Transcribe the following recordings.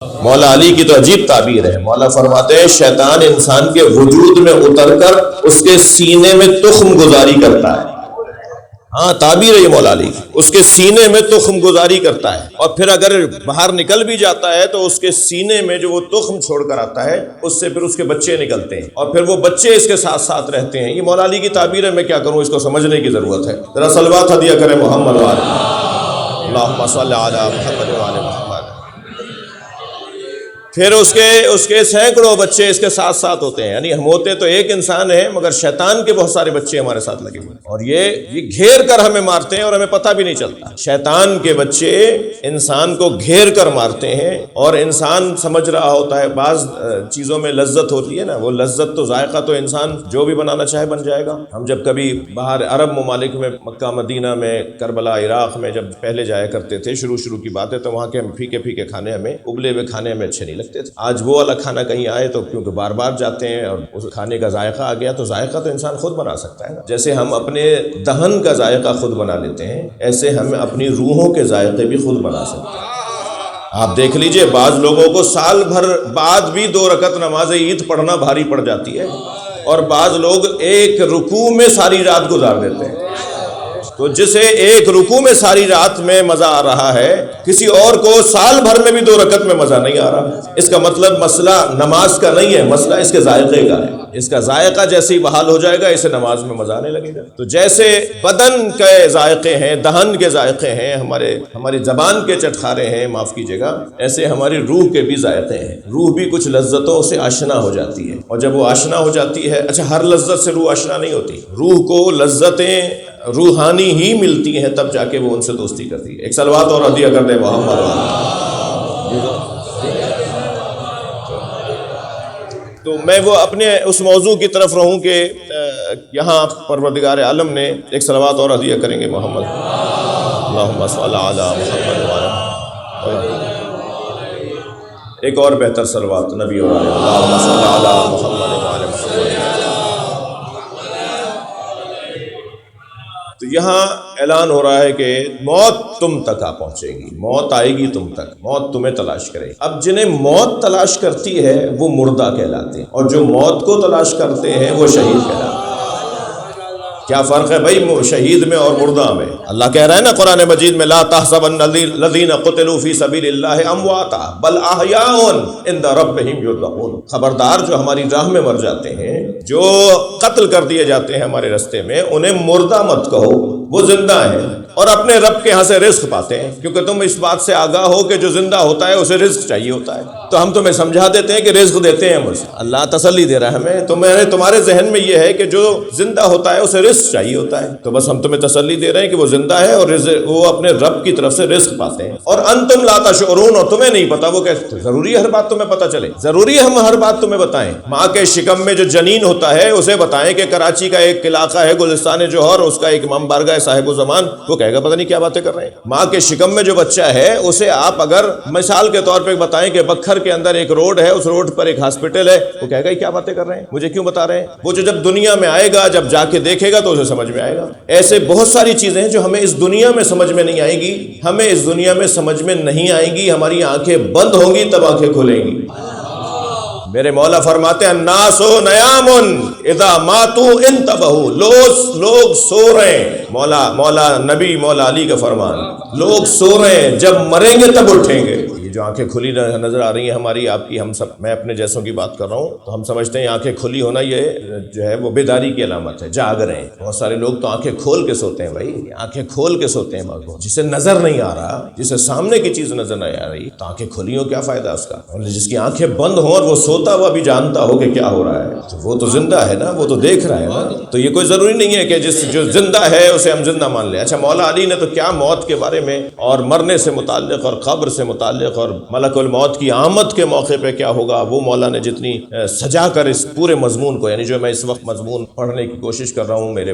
مولا علی کی تو عجیب تعبیر ہے. مولا فرماتے ہیں شیطان انسان کے وجود میں اتر کر اس کے سینے میں تخم گزاری کرتا ہے. ہاں تعبیر ہے یہ مولا علی کی. اس کے سینے میں تخم گزاری کرتا ہے اور پھر اگر باہر نکل بھی جاتا ہے تو اس کے سینے میں جو وہ تخم چھوڑ کر آتا ہے اس سے پھر اس کے بچے نکلتے ہیں اور پھر وہ بچے اس کے ساتھ ساتھ رہتے ہیں. یہ مولا علی کی تعبیر ہے. میں کیا کروں, اس کو سمجھنے کی ضرورت ہے. ذرا صلوات ہدیہ کریں محمد والے اللہم صلی علی محمد وعلی محمد. پھر اس کے سینکڑوں بچے اس کے ساتھ ساتھ ہوتے ہیں. یعنی ہم ہوتے تو ایک انسان ہیں مگر شیطان کے بہت سارے بچے ہمارے ساتھ لگے ہوئے اور یہ گھیر کر ہمیں مارتے ہیں اور ہمیں پتہ بھی نہیں چلتا. شیطان کے بچے انسان کو گھیر کر مارتے ہیں اور انسان سمجھ رہا ہوتا ہے. بعض چیزوں میں لذت ہوتی ہے نا, وہ لذت تو ذائقہ تو انسان جو بھی بنانا چاہے بن جائے گا. ہم جب کبھی باہر عرب ممالک میں مکہ مدینہ میں کربلا عراق میں جب پہلے جایا کرتے تھے, شروع کی باتیں, تو وہاں کے پھیکے پھیکے کھانے ہمیں ابلے ہوئے کھانے ہمیں اچھے نہیں لگتے تھے. آج وہ والا کھانا کہیں آئے تو کیونکہ بار بار جاتے ہیں اور اس کھانے کا ذائقہ آ گیا, تو ذائقہ تو انسان خود بنا سکتا ہے نا. جیسے ہم اپنے دہن کا ذائقہ خود بنا لیتے ہیں, ایسے ہم اپنی روحوں کے ذائقے بھی خود بنا سکتے ہیں. آپ دیکھ لیجئے بعض لوگوں کو سال بھر بعد بھی 2 رکعت نماز عید پڑھنا بھاری پڑ جاتی ہے اور بعض لوگ ایک رکوع میں ساری رات گزار دیتے ہیں. تو جسے ایک رکوع میں ساری رات میں مزہ آ رہا ہے, کسی اور کو سال بھر میں بھی 2 رکعت میں مزہ نہیں آ رہا. اس کا مطلب مسئلہ نماز کا نہیں ہے, مسئلہ اس کے ذائقے کا ہے. اس کا ذائقہ جیسے ہی بحال ہو جائے گا اسے نماز میں مزہ آنے لگے گا. تو جیسے بدن کے ذائقے ہیں, دہن کے ذائقے ہیں, ہماری زبان کے چٹخارے ہیں, معاف کیجیے گا, ایسے ہماری روح کے بھی ذائقے ہیں. روح بھی کچھ لذتوں سے آشنا ہو جاتی ہے اور جب وہ آشنا ہو جاتی ہے, اچھا ہر لذت سے روح آشنا نہیں ہوتی. روح کو لذتیں روحانی ہی ملتی ہیں تب جا کے وہ ان سے دوستی کرتی ہے. ایک صلوات اور ہدیہ کر دیں محمد. تو میں وہ اپنے اس موضوع کی طرف رہوں کہ یہاں پروردگار عالم نے ایک صلوات اور ہدیہ کریں گے محمد. اللہم صلی علی محمد. ایک اور بہتر صلوات نبی اور اللہم صلی علی محمد وعلی محمد. تو یہاں اعلان ہو رہا ہے کہ موت تم تک آ پہنچے گی, موت آئے گی تم تک, موت تمہیں تلاش کرے گی. اب جنہیں موت تلاش کرتی ہے وہ مردہ کہلاتے ہیں اور جو موت کو تلاش کرتے ہیں وہ شہید کہلاتے ہیں. کیا فرق ہے بھائی شہید میں اور مردہ میں؟ اللہ کہہ رہا ہے نا قرآن مجید میں, لا تحسبن الذین قتلوا فی سبیل اللہ امواتا بل احیاء عند ربہم یرزقون. خبردار جو ہماری راہ میں مر جاتے ہیں, جو قتل کر دیے جاتے ہیں ہمارے رستے میں, انہیں مردہ مت کہو, وہ زندہ ہیں اور اپنے رب کے ہاں سے رزق پاتے ہیں. کیونکہ تم اس بات سے آگاہ ہو کہ جو زندہ ہوتا ہے اسے رزق چاہیے ہوتا ہے, تو ہم تمہیں سمجھا دیتے ہیں کہ رزق دیتے ہیں مجھ سے. اللہ تسلی دے رہا ہے ہمیں. تمہارے ذہن میں یہ ہے کہ جو زندہ ہوتا ہے اسے رزق چاہیے ہوتا ہے, تو بس ہم تمہیں تسلی دے رہے ہیں کہ وہ زندہ ہے اور وہ اپنے رب کی طرف سے رزق پاتے ہیں. اور انتم لا تشعرون, اور تمہیں نہیں پتا. وہ کہتے ضروری ہے ہر بات تمہیں پتہ چلے, ضروری ہے ہم ہر بات تمہیں بتائیں. ماں کے شکم میں جو جنین ہوتا ہے اسے بتائیں کہ کراچی کا ایک علاقہ ہے گلستان جوہر, اس کا ایک امام بارگاہ صاحب الزمان, وہ کہے گا پتہ نہیں کیا باتیں کر رہے ہیں. ماں کے شکم میں جو بچہ ہے اسے آپ اگر مثال کے طور پہ بتائیں کہ بکھر کے اندر ایک روڈ ہے, اس روڈ پر ایک ہاسپٹل ہے, وہ کہے گا یہ کیا باتیں کر رہے ہیں, مجھے کیوں بتا رہے ہیں. وہ جو جب دنیا میں آئے گا, جب جا کے دیکھے گا تو اسے سمجھ میں آئے گا. ایسے بہت ساری چیزیں ہیں جو ہمیں اس دنیا میں سمجھ میں نہیں آئیں گی. ہمیں اس دنیا میں سمجھ میں نہیں آئیں گی, ہماری آنکھیں بند ہوں گی تب آنکھیں کھلیں گی. میرے مولا فرماتے ہیں الناس نیام اذا ماتوا انتبہوا. لوگ سو رہے ہیں, مولا نبی مولا علی کا فرمان, لوگ سو رہے ہیں, جب مریں گے تب اٹھیں گے. یہ جو آنکھیں کھلی نظر آ رہی ہیں ہماری آپ کی, ہم سب, میں اپنے جیسوں کی بات کر رہا ہوں, تو ہم سمجھتے ہیں آنکھیں کھلی ہونا یہ جو ہے وہ بیداری کی علامت ہے, جاگ رہے ہیں. بہت سارے لوگ تو آنکھیں کھول کے سوتے ہیں بھائی, آنکھیں کھول کے سوتے ہیں. جسے نظر نہیں آ رہا, جسے سامنے کی چیز نظر نہیں آ رہی, تو آنکھیں کھلی ہو کیا فائدہ اس کا. اور جس کی آنکھیں بند ہوں اور وہ سوتا ہوا بھی جانتا ہو کہ کیا ہو رہا ہے, تو وہ تو زندہ ہے نا, وہ تو دیکھ رہا ہے نا. تو یہ کوئی ضروری نہیں ہے کہ جو زندہ ہے اسے ہم زندہ مان لیں. اچھا مولا علی نے تو کیا موت کے بارے میں اور مرنے سے متعلق اور قبر سے متعلق اور ملک الموت کی آمد کے موقع پہ کیا ہوگا, وہ مولا نے جتنی سجا کر اس پورے مضمون کو, یعنی جو میں اس وقت مضمون پڑھنے کی کوشش کر رہا ہوں, میرے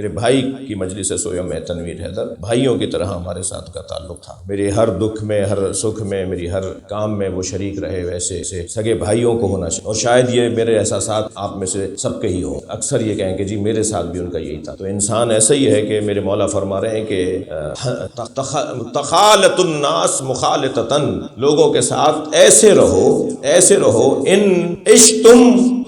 بھائی کی مجلس سے سویا میں تنویر حیدر, بھائیوں کی طرح ہمارے ساتھ کا تعلق تھا. میرے ہر دکھ میں, ہر سکھ میں, میری ہر کام میں وہ شریک رہے. ویسے سگے بھائیوں کو ہونا چاہیے, اور شاید یہ میرے احساسات آپ میں سے سب کے ہی ہوں. اکثر یہ کہیں کہ جی میرے ساتھ بھی ان کا یہی تھا. تو انسان ایسا ہی ہے کہ میرے مولا فرما رہے ہیں کہ تخالط الناس مخالطتاً, لوگوں کے ساتھ ایسے رہو ان عشتم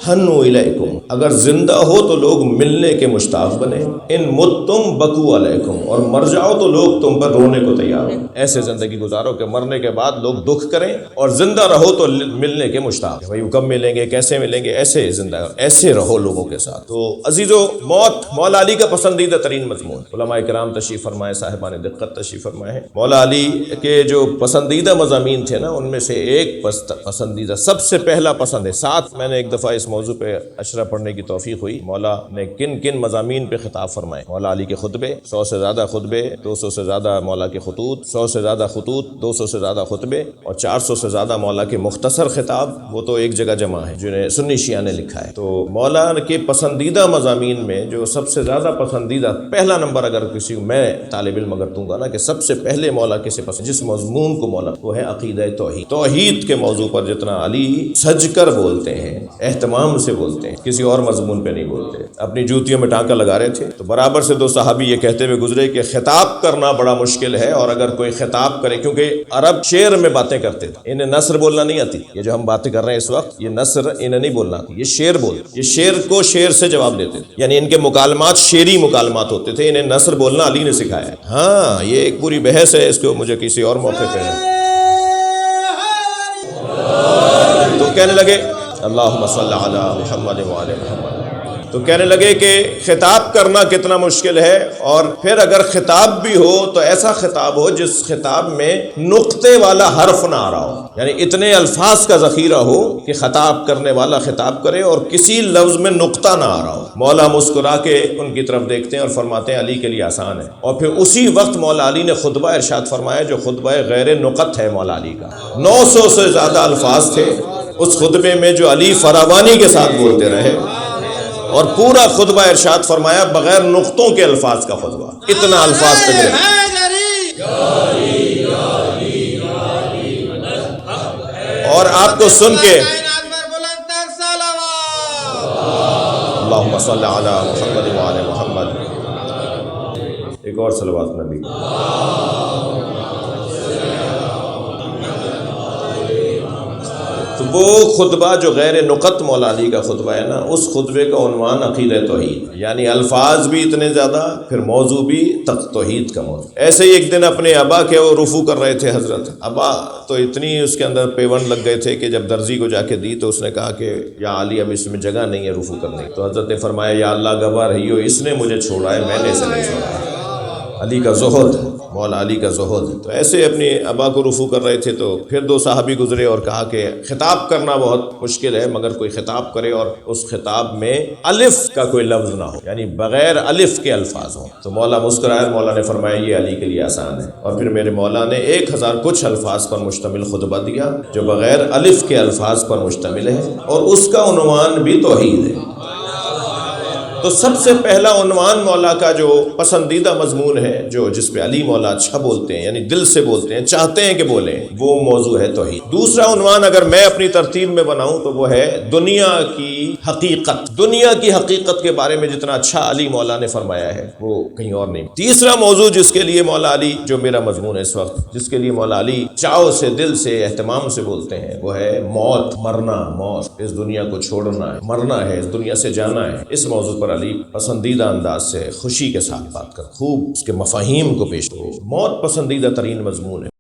ہنو الیکم، اگر زندہ ہو تو لوگ ملنے کے مشتاق بنے، ان متم بکو علیکم، اور مر جاؤ تو لوگ تم پر رونے کو تیار ہو۔ ایسے زندگی گزارو کہ مرنے کے بعد لوگ دکھ کریں، اور زندہ رہو تو ملنے کے مشتاق، بھائی کب ملیں گے، کیسے ملیں گے، ایسے زندہ ایسے رہو لوگوں کے ساتھ۔ تو عزیزو، موت مولا علی کا پسندیدہ ترین مضمون، علماء کرام تشریف فرمائے، صاحبان دقت تشریف فرمائے ہیں۔ مولا علی کے جو پسندیدہ مضامین تھے نا، ان میں سے ایک پسندیدہ، سب سے پہلا پسند ہے۔ ساتھ میں نے ایک دفعہ اس موضوع پہ اشرح پڑھنے کی توفیق ہوئی، مولا نے کن کن مضامین پہ خطاب فرمائے۔ مولا علی کے خطبے، 100 سے زیادہ خطبے، 200 سے زیادہ مولا کے خطوط، 100 سے زیادہ خطوط، 200 سے زیادہ خطبے، اور 400 سے زیادہ مولا کے مختصر خطاب، وہ تو ایک جگہ جمع ہے جنہیں سنی شیعہ نے لکھا ہے۔ تو مولا کے پسندیدہ مضامین میں جو سب سے زیادہ پسندیدہ پہلا نمبر اگر کسی میں طالب علم اگر دوں گا نا کہ سب سے پہلے مولا کسے پسند، جس مضمون کو مولا، وہ ہے عقیدہ توحید۔ توحید کے موضوع پر جتنا علی سج کر بولتے ہیں، اہتمام سے بولتے ہیں، کسی اور مضمون پہ نہیں بولتے۔ اپنی جوتیوں میں ٹانکا لگا رہے تھے تو برابر سے دو صحابی یہ کہتے ہوئے گزرے کہ خطاب کرنا بڑا مشکل ہے، اور اگر کوئی خطاب کرے، کیونکہ عرب شعر میں باتیں کرتے تھے، انہیں نثر بولنا نہیں آتی، یہ جو ہم باتیں کر رہے ہیں اس وقت، یہ نثر انہیں نہیں بولنا آتی، یہ شعر یہ شعر کو شعر سے جواب دیتے تھے، یعنی ان کے مکالمات شعری مکالمات ہوتے تھے، انہیں نثر بولنا علی نے سکھایا ہے۔ ہاں، یہ ایک پوری بحث ہے، اس کو مجھے کسی اور موقع پہ تو کہنے لگے اللہم صلی علی محمد وعلی محمد، تو کہنے لگے کہ خطاب کرنا کتنا مشکل ہے، اور پھر اگر خطاب بھی ہو تو ایسا خطاب ہو جس خطاب میں نقطے والا حرف نہ آ رہا ہو، یعنی اتنے الفاظ کا ذخیرہ ہو کہ خطاب کرنے والا خطاب کرے اور کسی لفظ میں نقطہ نہ آ رہا ہو۔ مولا مسکرا کے ان کی طرف دیکھتے ہیں اور فرماتے ہیں علی کے لیے آسان ہے، اور پھر اسی وقت مولا علی نے خطبہ ارشاد فرمایا جو خطبہ غیر نقط ہے مولا علی کا، 900 سے زیادہ الفاظ تھے اس خطبے میں جو علی فراوانی کے ساتھ بولتے رہے، اور پورا خطبہ ارشاد فرمایا بغیر نقطوں کے الفاظ کا خطبہ، اتنا الفاظ تک اور آپ کو سن کے اللہم صلی علی محمد وعلی محمد، ایک اور صلوات نبی۔ تو وہ خطبہ جو غیر نقط مولا علی کا خطبہ ہے نا، اس خطبے کا عنوان عقیدہ توحید، یعنی الفاظ بھی اتنے زیادہ، پھر موضوع بھی توحید کا موضوع۔ ایسے ہی ایک دن اپنے ابا کے وہ رفو کر رہے تھے حضرت، ابا تو اتنی اس کے اندر پیون لگ گئے تھے کہ جب درزی کو جا کے دی تو اس نے کہا کہ یا علی اب اس میں جگہ نہیں ہے رفو کرنے کی، تو حضرت نے فرمایا یا اللہ گواہ رہیو، اس نے مجھے چھوڑا ہے، میں نے اسے نہیں چھوڑا ہے۔ علی کا زہد، مولا علی کا زہد۔ تو ایسے اپنے ابا کو رفو کر رہے تھے تو پھر دو صحابی گزرے اور کہا کہ خطاب کرنا بہت مشکل ہے، مگر کوئی خطاب کرے اور اس خطاب میں الف کا کوئی لفظ نہ ہو، یعنی بغیر الف کے الفاظ ہوں۔ تو مولا مسکرائے، مولا نے فرمایا یہ علی کے لیے آسان ہے، اور پھر میرے مولا نے 1000 کچھ الفاظ پر مشتمل خطبہ دیا جو بغیر الف کے الفاظ پر مشتمل ہے، اور اس کا عنوان بھی توحید ہے۔ تو سب سے پہلا عنوان مولا کا جو پسندیدہ مضمون ہے، جو جس پہ علی مولا اچھا بولتے ہیں، یعنی دل سے بولتے ہیں، چاہتے ہیں کہ بولیں، وہ موضوع ہے توحید۔ دوسرا عنوان اگر میں اپنی ترتیب میں بناؤں تو وہ ہے دنیا کی حقیقت۔ دنیا کی حقیقت کے بارے میں جتنا اچھا علی مولا نے فرمایا ہے وہ کہیں اور نہیں۔ تیسرا موضوع جس کے لیے مولا علی، جو میرا مضمون ہے اس وقت، جس کے لیے مولا علی چاو سے، دل سے، اہتمام سے بولتے ہیں، وہ ہے موت، مرنا، موت، اس دنیا کو چھوڑنا ہے، مرنا ہے، اس دنیا سے جانا ہے۔ اس موضوع پر علی پسندیدہ انداز سے خوشی کے ساتھ بات کر، خوب اس کے مفاہیم کو پیش کرو۔ موت پسندیدہ ترین مضمون ہے۔